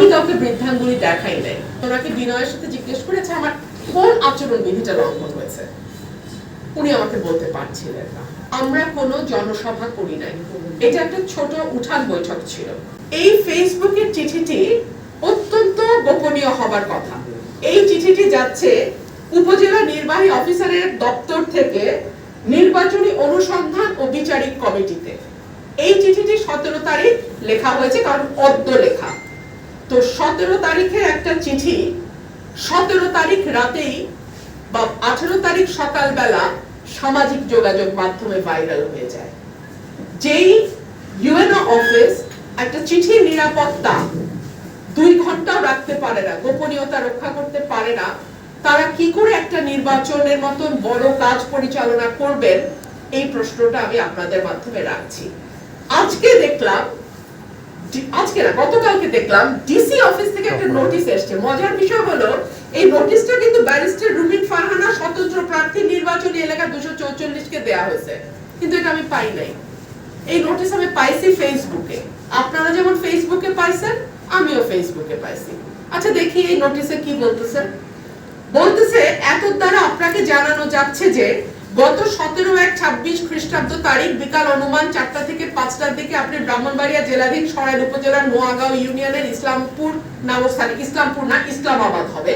আমি কাউকে বৃদ্ধাঙ্গুলি দেখাই নাই। ওনাকে বিনয়ের সাথে জিজ্ঞেস করেছে আমার কোন আচরণ বিধিটা লঙ্ঘন হয়েছে, উনি আমাকে বলতে পারছিলেন না। আমরা কোনো জনসভা করি নাই, এটা একটা ছোট উঠান বৈঠক ছিল। এই ফেসবুকের চিঠিটি অত্যন্ত গোপনীয় হবার কথা। এই চিঠিটি যাচ্ছে উপজেলা নির্বাহী অফিসারের দপ্তর থেকে নির্বাচনী অনুসন্ধান ও বিচারিক কমিটিতে। এই চিঠিটি 17 তারিখ লেখা হয়েছে, কারণ অদ্য লেখা। তো 17 তারিখের একটা চিঠি 17 তারিখ রাতেই বা 18 তারিখ সকালবেলা সামাজিক যোগাযোগ মাধ্যমে ভাইরাল হয়ে যায়। যেই ইউএনও অফিস একটা চিঠির নিরাপত্তা 2 ঘন্টাও রাখতে পারে না, গোপনীয়তা রক্ষা করতে পারে না, তারা কি করে একটা নির্বাচনের মতন বড় কাজ পরিচালনা করবেন? এই প্রশ্নটা আমি আপনাদের মাধ্যমে রাখছি। গতকালকে দেখলাম ডিসি অফিস থেকে একটা নোটিশ এসেছে। মজার বিষয় হলো এই নোটিশটা কিন্তু ব্যারিস্টার রুমিন ফারহানা স্বতন্ত্র প্রার্থী নির্বাচনী এলাকা 244 কে দেয়া হয়েছে, কিন্তু এটা আমি পাই নাই। এই নোটিশ আমি পাইছি ফেসবুকে। আপনারা যেমন ফেসবুকে পাইছেন, আমিও ফেসবুকে পাইছি। আচ্ছা দেখি এই নোটিশে কি বলতেছে। বলতেছে এত দ্বারা আপনাকে জানানো যাচ্ছে যে গত 17/1/26 খ্রিস্টাব্দ তারিখ বিকাল অনুমান 4টা থেকে 5টার দিকে আপনি ব্রাহ্মণবাড়িয়া জেলাধীন সরাইল উপজেলার নোয়াগাঁও ইউনিয়নের ইসলামপুর নামক স্থানে, ইসলামপুর না ইসলামাবাদ হবে,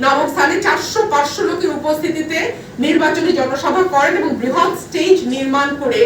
নামক স্থানে 400-500 লোকের উপস্থিতিতে নির্বাচনী জনসভা করেন এবং বৃহৎ স্টেজ নির্মাণ করে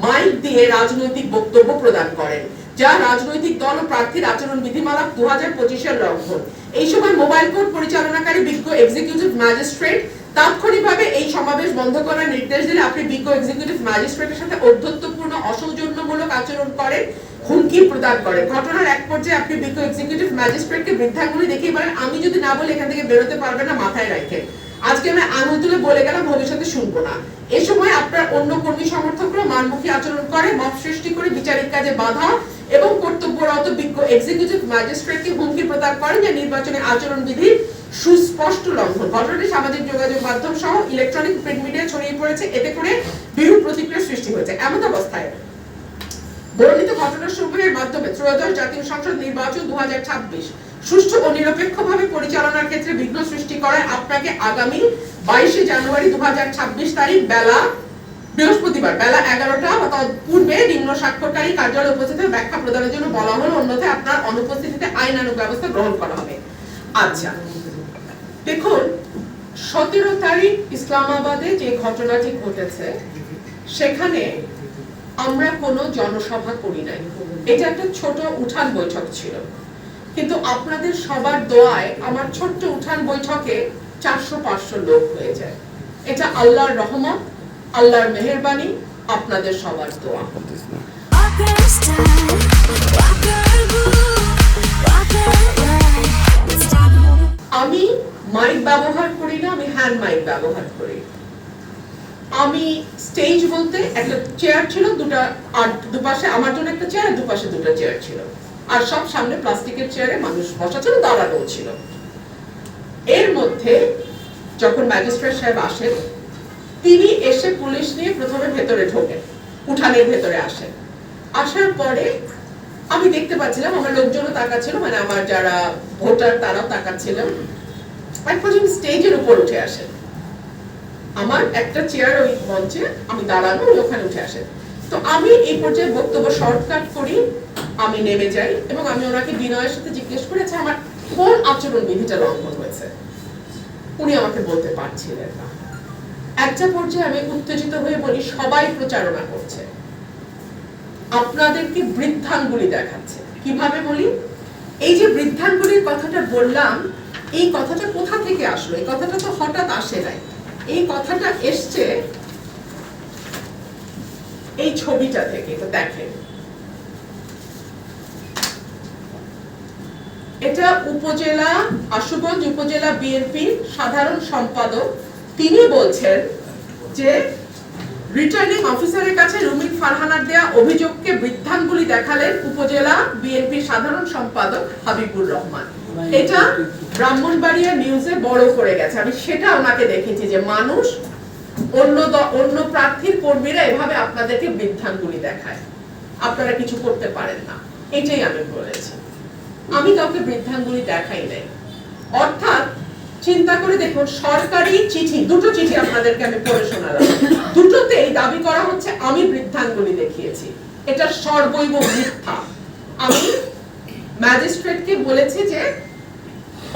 মাইক দিয়ে রাজনৈতিক বক্তব্য প্রদান করেন, যা রাজনৈতিক দল ও প্রার্থীর আচরণ বিধিমালা 2025 এর লঙ্ঘন। এই সময় মোবাইল কোর্ট পরিচালনাকারী বিজ্ঞ এক্সিকিউটিভ ম্যাজিস্ট্রেট তাৎক্ষণিকভাবে এই সমাবেশ বন্ধ করার নির্দেশ দিলে আপনি বিজ্ঞ এক্সিকিউটিভ ম্যাজিস্ট্রেটের সাথে অধ্যত্বপূর্ণ অসৌজন্যমূলক আচরণ করেন, হুমকি প্রদান করেন। ঘটনার এক পর্যায়ে আপনি বিজ্ঞ এক্সিকিউটিভ ম্যাজিস্ট্রেটকে বৃদ্ধাঙ্গুলি দেখিয়ে বলেন আমি যদি না বলি এখান থেকে বেরোতে পারবে না, মাথায় রাখেন। আজকে আমি আঙুল তুলে বলে গেলাম, ভবিষ্যতে শুনবো না। এ সময় আপনার অন্য কর্মী সমর্থকরা মানমুখী আচরণ করে, মব সৃষ্টি করে বিচারিক কাজে বাধা এবং কর্তব্যরত বিজ্ঞ এক্সিকিউটিভ ম্যাজিস্ট্রেটকে হুমকি প্রদান করেন, যা নির্বাচনী আচরণ বিধির সুস্পষ্ট লঙ্ঘন। ঘটনাটি সামাজিক যোগাযোগ মাধ্যম সহ ইলেকট্রনিক প্রিন্ট মিডিয়া ছড়িয়ে পড়েছে, এতে করে বিরূপ প্রতিক্রিয়া সৃষ্টি হয়েছে। এমন অবস্থায় বর্ণিত ঘটনাসমূহের মাধ্যমে ত্রয়োদশ জাতীয় সংসদ নির্বাচন 2026 সুষ্ঠু ও নিরপেক্ষভাবে পরিচালনার ক্ষেত্রে বিঘ্ন সৃষ্টি করায় আপনাকে আগামী 22 জানুয়ারি 2026 তারিখ বৃহস্পতিবার বেলা 11টা বা পূর্বে নিম্ন স্বাক্ষরকারী কার্যালয়ে উপস্থিত হয়ে ব্যাখ্যা প্রদানের জন্য বলা হলো, অন্যথায় আপনার অনুপস্থিতিতে আইনানুগ ব্যবস্থা গ্রহণ করা হবে। আচ্ছা দেখুন, 17 তারিখ ইসলামাবাদে যে ঘটনাটি ঘটেছে সেখানে আমরা কোনো জনসভা করি নাই, এটা একটা ছোট উঠান বৈঠক ছিল। কিন্তু আপনাদের সবার দোয়ায় আমার ছোট্ট উঠান বৈঠকে 400-500 লোক হয়ে যায়। এটা আল্লাহর রহমত, আল্লাহর মেহেরবানি, আপনাদের সবার দোয়া। আমি মাইক ব্যবহার করি না, আমি হ্যান্ড মাইক ব্যবহার করি। আমি স্টেজ বলতে একটা চেয়ার ছিল, দুটা, আর দুপাশে আমার জন্য একটা চেয়ার, দুপাশে দুটো চেয়ার ছিল, আর সব সামনে প্লাস্টিকের চেয়ারে মানুষ বসা ছিল, দাঁড়ানো ছিল। এর মধ্যে যখন ম্যাজিস্ট্রেট সাহেব আসেন, তিনি এসে পুলিশ নিয়ে প্রথমে ভেতরে ঢোকেন, উঠানের ভেতরে আসেন। আসার পরে আমি দেখতে পাচ্ছিলাম আমার লোকজনও তাকাচ্ছিল, মানে আমার যারা ভোটার তারাও তাকাচ্ছিল। এক পর্যন্ত স্টেজের উপর উঠে আসেন, আমার একটা চেয়ার ওই মঞ্চে, আমি দাঁড়ানো, ওখানে উঠে আসেন। তো আমি এই পর্যায়ে বক্তব্য শর্টকাট করি, আমি নেমে যাই এবং আমি ওনাকে বিনয়ের সাথে জিজ্ঞেস করেছি আমার কোন আচরণ বিধিটা লঙ্ঘন হয়েছে, উনি আমাকে বলতে পারছিলেন না। একটা পর্যায়ে আমি উত্তেজিত হয়ে বলি সবাই প্রচারণা করছে, আপনাদেরকে বৃদ্ধাঙ্গুলি দেখাচ্ছে। কিভাবে বলি? এই যে বৃদ্ধাঙ্গুলির কথাটা বললাম, এই কথাটা কোথা থেকে আসলো? এই কথাটা তো হঠাৎ আসে নাই, এই কথাটা এসছে এই ছবিটা থেকে। তো দেখেন, এটা উপজেলা আশুগঞ্জ উপজেলা বিএনপির সাধারণ সম্পাদক, তিনি বলছেন যে রিটার্নিং অফিসারের কাছে রুমিন ফারহানার দেয়া অভিযোগকে বৃদ্ধাঙ্গুলি দেখালেন উপজেলা বিএনপির সাধারণ সম্পাদক হাবিবুর রহমান। এটা ব্রাহ্মণবাড়িয়া নিউজে বড় করে গেছে। আমি সেটা ওনাকে দেখেছি যে মানুষ অন্য প্রার্থীর কর্মীরা এভাবে আপনাদেরকে বৃদ্ধাঙ্গুলি দেখায়, আপনারা কিছু করতে পারেন না, এটাই আমি বলেছি। আমি কাউকে বৃদ্ধাঙ্গুলি দেখাই নাই। অর্থাৎ চিন্তা করে দেখুন, সরকারি চিঠি, দুটো চিঠি আপনাদেরকে আমি পড়ে শোনালাম, দুটোতেই দাবি করা হচ্ছে আমি বৃদ্ধাঙ্গুলি দেখিয়েছি। এটা সর্বৈব মিথ্যা। আমি ম্যাজিস্ট্রেটকে বলেছি যে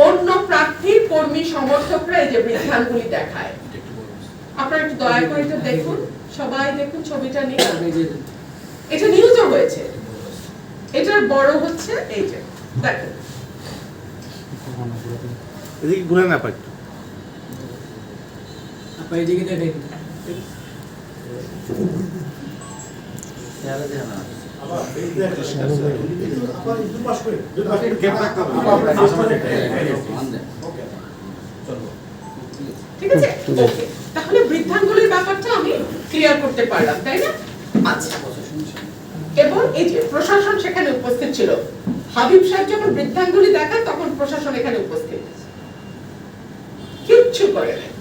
অন্য প্রার্থীর কর্মী সমর্থকরা এই যে বৃদ্ধাঙ্গুলি দেখায়। আপনারা একটু দয়া করে এটা দেখুন, সবাই দেখুন ছবিটা নিয়ে। এটা নিউজও হয়েছে। এটার বড় হচ্ছে এই যে দেখেন, এদিকে ঘুরে না পাই আপনি এদিকে দেখেন ঠিক আছে? ওকে, তাহলে বৃদ্ধাঙ্গুলির ব্যাপারটা আমি ক্লিয়ার করতে পারলাম, তাই না? আচ্ছা, এবং এই যে প্রশাসন সেখানে উপস্থিত ছিল। হাবিব সাহেব যখন বৃদ্ধাঙ্গুলি দেখান তখন প্রশাসন এখানে উপস্থিত, কিচ্ছু করে নাই।